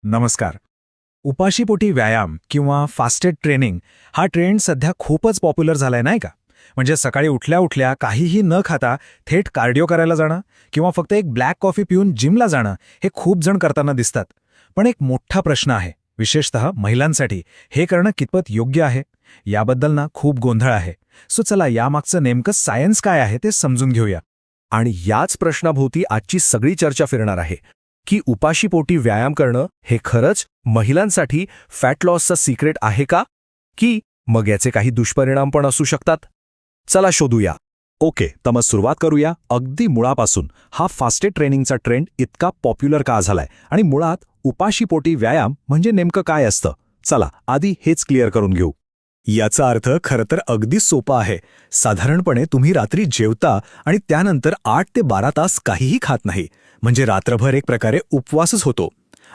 नमस्कार. उपाशीपोटी व्यायाम किंवा फास्टेड ट्रेनिंग हा ट्रेंड सध्या खूपच पॉप्युलर झालाय नाही का? म्हणजे सकाळी उठल्या उठल्या काहीही न खाता थेट कार्डिओ करायला जाणं किंवा फक्त एक ब्लॅक कॉफी पिऊन जिमला जाणं हे खूप जण करताना दिसतात. पण एक मोठा प्रश्न आहे, विशेषतः महिलांसाठी हे करणं कितपत योग्य आहे याबद्दल ना खूप गोंधळ आहे. सो चला यामागचं नेमकं सायन्स काय आहे ते समजून घेऊया. आणि याच प्रश्नाभोवती आजची सगळी चर्चा फिरणार आहे की उपाशीपोटी व्यायाम करणं हे खरंच महिलांसाठी फॅट लॉसचा सिक्रेट आहे का, की मग याचे काही दुष्परिणाम पण असू शकतात? चला शोधूया. ओके, तर मग सुरुवात करूया अगदी मुळापासून. हा फास्टेड ट्रेनिंगचा ट्रेंड इतका पॉप्युलर का झालाय आणि मुळात उपाशीपोटी व्यायाम म्हणजे नेमकं काय असतं? चला आधी हेच क्लिअर करून घेऊ. याचा अर्थ खरं तर अगदी सोपा आहे. साधारणपणे तुम्ही रात्री जेवता आणि त्यानंतर 8 ते 12 तास काहीही खात नाही, म्हणजे रात्रभर एक प्रकारे उपवासच होतो.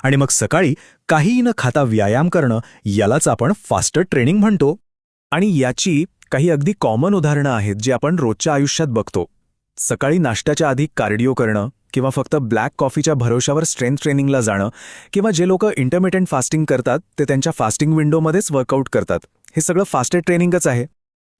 आणि मग सकाळी काहीही न खाता व्यायाम करणं, यालाच आपण फास्टेड ट्रेनिंग म्हणतो. आणि याची काही अगदी कॉमन उदाहरणं आहेत जे आपण रोजच्या आयुष्यात बघतो. सकाळी नाश्त्याच्या आधी कार्डिओ करणं, किंवा फक्त ब्लॅक कॉफीच्या भरोशावर स्ट्रेंथ ट्रेनिंगला जाणं, किंवा जे लोक इंटरमिटेंट फास्टिंग करतात ते त्यांच्या फास्टिंग विंडोमध्येच वर्कआउट करतात. हे सगळं फास्टेड ट्रेनिंगच आहे.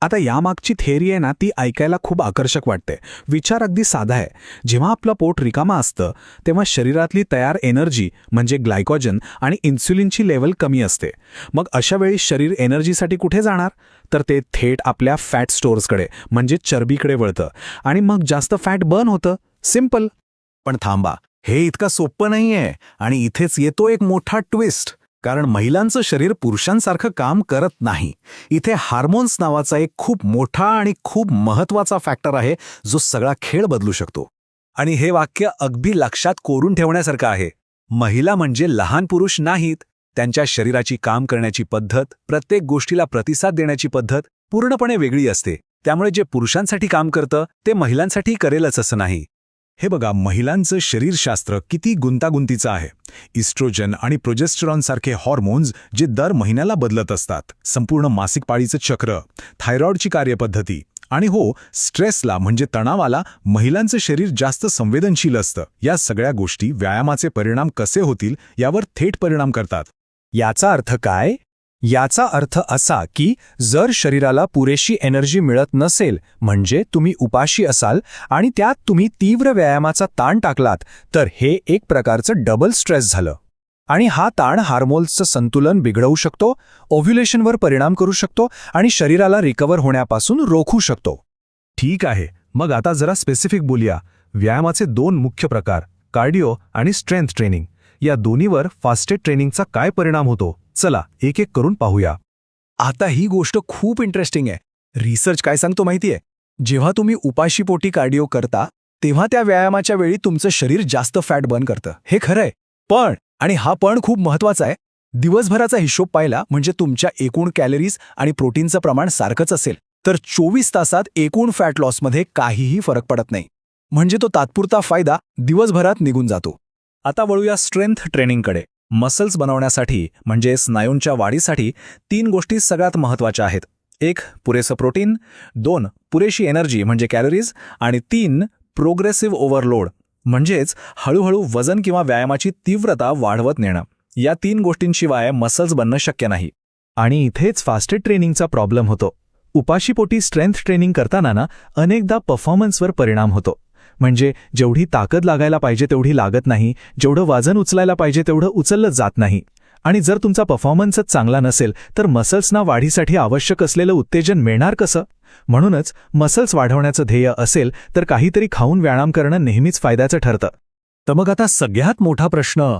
आता यामागची थेअरी आहे ना, ती ऐकायला खूप आकर्षक वाटते. विचार अगदी साधा आहे. जेव्हा आपलं पोट रिकामा असतं तेव्हा शरीरातली तयार एनर्जी म्हणजे ग्लायकोजन आणि इन्सुलिनची लेवल कमी असते. मग अशा वेळी शरीर एनर्जीसाठी कुठे जाणार? तर ते थेट आपल्या फॅट स्टोअर्सकडे म्हणजे चरबीकडे वळतं आणि मग जास्त फॅट बर्न होतं. सिम्पल. पण थांबा, हे इतकं सोपं नाहीये. आणि इथेच येतो एक मोठा ट्विस्ट. कारण महिलांचं शरीर पुरुषांसारखं काम करत नाही. इथे हार्मोन्स नावाचा एक खूप मोठा आणि खूप महत्वाचा फॅक्टर आहे जो सगळा खेळ बदलू शकतो. आणि हे वाक्य अगदी लक्षात कोरून ठेवण्यासारखं आहे. महिला म्हणजे लहान पुरुष नाहीत. त्यांच्या शरीराची काम करण्याची पद्धत, प्रत्येक गोष्टीला प्रतिसाद देण्याची पद्धत पूर्णपणे वेगळी असते. त्यामुळे जे पुरुषांसाठी काम करतं ते महिलांसाठी करेलच असं नाही. हे बघा, महिलांचं शरीरशास्त्र किती गुंतागुंतीचं आहे. इस्ट्रोजन आणि प्रोजेस्टेरॉन सारखे हॉर्मोन्स जे दर महिन्याला बदलत असतात, संपूर्ण मासिक पाळीचं चक्र, थायरॉइडची कार्यपद्धती आणि हो, स्ट्रेसला म्हणजे तणावाला महिलांचं शरीर जास्त संवेदनशील असतं. या सगळ्या गोष्टी व्यायामाचे परिणाम कसे होतील यावर थेट परिणाम करतात. याचा अर्थ काय? याचा अर्थ असा की जर शरीराला पुरेशी एनर्जी मिळत नसेल, म्हणजे तुम्ही उपाशी असाल आणि त्यात तुम्ही तीव्र व्यायामाचा ताण टाकलात, तर हे एक प्रकारचं डबल स्ट्रेस झालं. आणि हा ताण हार्मोन्सचं संतुलन बिघडवू शकतो, ओव्ह्युलेशनवर परिणाम करू शकतो आणि शरीराला रिकव्हर होण्यापासून रोखू शकतो. ठीक आहे, मग आता जरा स्पेसिफिक बोलूया. व्यायामाचे 2 मुख्य प्रकार, कार्डिओ आणि स्ट्रेंथ ट्रेनिंग. या दोन्हीवर फास्टेड ट्रेनिंगचा काय परिणाम होतो? चला एक एक करून पाहूया. आता ही गोष्ट खूप इंटरेस्टिंग आहे. रिसर्च काय सांगतो माहितीये? जेव्हा तुम्ही उपाशीपोटी कार्डिओ करता तेव्हा त्या व्यायामाच्या वेळी तुमचं शरीर जास्त फॅट बर्न करतं. हे खरंय. पण, आणि हा पण खूप महत्वाचा आहे, दिवसभराचा हिशोब पाहिला म्हणजे तुमच्या एकूण कॅलरीज आणि प्रोटीनचं प्रमाण सारखंच असेल तर 24 तासात एकूण फॅट लॉसमध्ये काहीही फरक पडत नाही. म्हणजे तो तात्पुरता फायदा दिवसभरात निघून जातो. आता वळूया स्ट्रेंथ ट्रेनिंगकडे. मसल्स बनवण्यासाठी म्हणजे स्नायूंच्या वाढीसाठी 3 गोष्टी सगळ्यात महत्त्वाच्या आहेत. 1. पुरेसं प्रोटीन, 2. पुरेशी एनर्जी म्हणजे कॅलरीज, आणि 3. प्रोग्रेसिव्ह ओव्हरलोड म्हणजेच हळूहळू वजन किंवा व्यायामाची तीव्रता वाढवत नेणं. या 3 गोष्टींशिवाय मसल्स बनणं शक्य नाही. आणि इथेच फास्टेड ट्रेनिंगचा प्रॉब्लेम होतो. उपाशीपोटी स्ट्रेंथ ट्रेनिंग करताना ना अनेकदा परफॉर्मन्सवर परिणाम होतो. म्हणजे जेवढी ताकद लागायला पाहिजे तेवढी लागत नाही, जेवढं वजन उचलायला पाहिजे तेवढं उचललं जात नाही. आणि जर तुमचा परफॉर्मन्सच चांगला नसेल तर मसल्सना वाढीसाठी आवश्यक असलेलं उत्तेजन मिळणार कसं? म्हणूनच मसल्स वाढवण्याचं ध्येय असेल तर काहीतरी खाऊन व्यायाम करणं नेहमीच फायद्याचं ठरतं. तर मग आता सगळ्यात मोठा प्रश्न,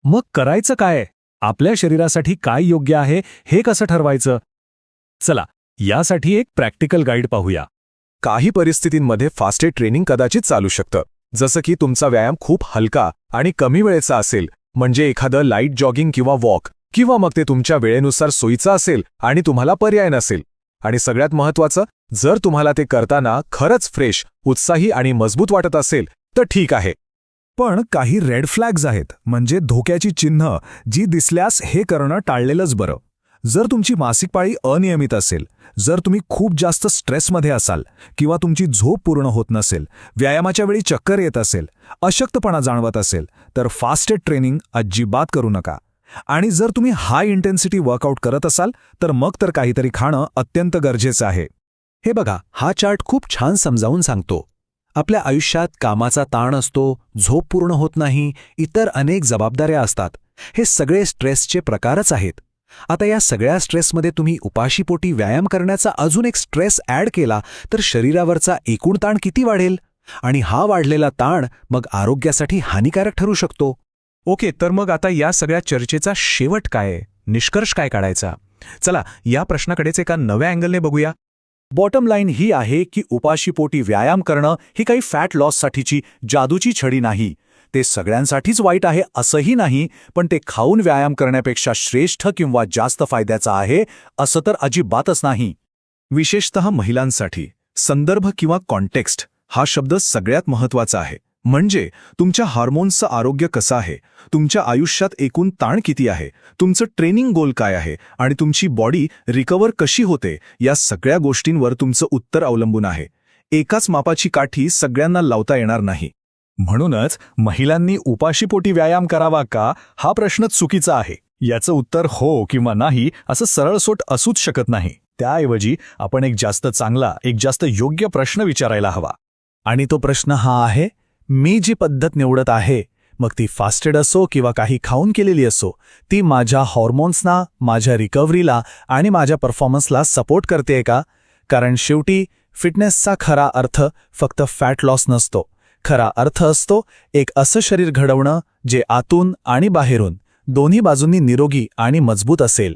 मग करायचं काय? आपल्या शरीरासाठी काय योग्य आहे हे कसं ठरवायचं? चला यासाठी एक प्रॅक्टिकल गाईड पाहूया. काही परिस्थितींमध्ये फास्टेड ट्रेनिंग कदाचित चालू शकतं. जसं की तुमचा व्यायाम खूप हलका आणि कमी वेळेचा असेल, म्हणजे एखादं लाईट जॉगिंग किंवा वॉक, किंवा मग ते तुमच्या वेळेनुसार सोयीचं असेल आणि तुम्हाला पर्याय नसेल. आणि सगळ्यात महत्त्वाचं, जर तुम्हाला ते करताना खरंच फ्रेश, उत्साही आणि मजबूत वाटत असेल तर ठीक आहे. पण काही रेड फ्लॅग्स आहेत, म्हणजे धोक्याची चिन्ह जी दिसल्यास हे करणं टाळलेलंच बरं. जर तुमची मासिक पाळी अनियमित असेल, जर तुम्ही खूप जास्त स्ट्रेसमध्ये असाल किंवा तुमची झोप पूर्ण होत नसेल, व्यायामाच्या वेळी चक्कर येत असेल, अशक्तपणा जाणवत असेल तर फास्टेड ट्रेनिंग अजिबात करू नका. आणि जर तुम्ही हाय इंटेन्सिटी वर्कआउट करत असाल तर मग तर काहीतरी खाणं अत्यंत गरजेचं आहे. हे बघा, हा चार्ट खूप छान समजावून सांगतो. आपल्या आयुष्यात कामाचा ताण असतो, झोप पूर्ण होत नाही, इतर अनेक जबाबदाऱ्या असतात. हे सगळे स्ट्रेसचे प्रकारच आहेत. आता या सगळ्या स्ट्रेसमध्ये तुम्ही उपाशीपोटी व्यायाम करण्याचा अजून एक स्ट्रेस ॲड केला तर शरीरावरचा एकूण ताण किती वाढेल, आणि हा वाढलेला ताण मग आरोग्यासाठी हानिकारक ठरू शकतो. ओके, तर मग आता या सगळ्या चर्चेचा शेवट काय आहे? निष्कर्ष काय काढायचा? चला या प्रश्नाकडेच एका नव्या अँगलने बघूया. बॉटम लाईन ही आहे की उपाशीपोटी व्यायाम करणं ही काही फॅट लॉससाठीची जादूची छडी नाही. ते सगळ्यांसाठीच वाईट आहे असंही नाही, पण ते खाऊन व्यायाम करण्यापेक्षा श्रेष्ठ किंवा जास्त फायद्याचं आहे असं तर अजिबातच नाही. विशेषतः महिलांसाठी संदर्भ किंवा कॉन्टेक्स्ट हा शब्द सगळ्यात महत्त्वाचा आहे. म्हणजे तुमच्या हार्मोन्सचं आरोग्य कसं आहे, तुमच्या आयुष्यात एकूण ताण किती आहे, तुमचं ट्रेनिंग गोल काय आहे आणि तुमची बॉडी रिकवर कशी होते, या सगळ्या गोष्टींवर तुमचं उत्तर अवलंबून आहे. एकाच मापाची काठी सगळ्यांना लावता येणार नाही. म्हणूनच महिलांनी उपाशीपोटी व्यायाम करावा का हा प्रश्नच चुकीचा आहे. याचं उत्तर हो किंवा नाही असं सरळसोट असूच शकत नाही. त्याऐवजी आपण एक जास्त चांगला, एक जास्त योग्य प्रश्न विचारायला हवा. आणि तो प्रश्न हा आहे, मी जी पद्धत निवडत आहे, मग ती फास्टेड असो किंवा काही खाऊन केलेली असो, ती माझ्या हॉर्मोन्सना, माझ्या रिकव्हरीला आणि माझ्या परफॉर्मन्सला सपोर्ट करते का? कारण शेवटी फिटनेसचा खरा अर्थ फक्त फॅट लॉस नसतो. खरा अर्थ असतो एक असं शरीर घडवणं जे आतून आणि बाहेरून दोन्ही बाजूंनी निरोगी आणि मजबूत असेल.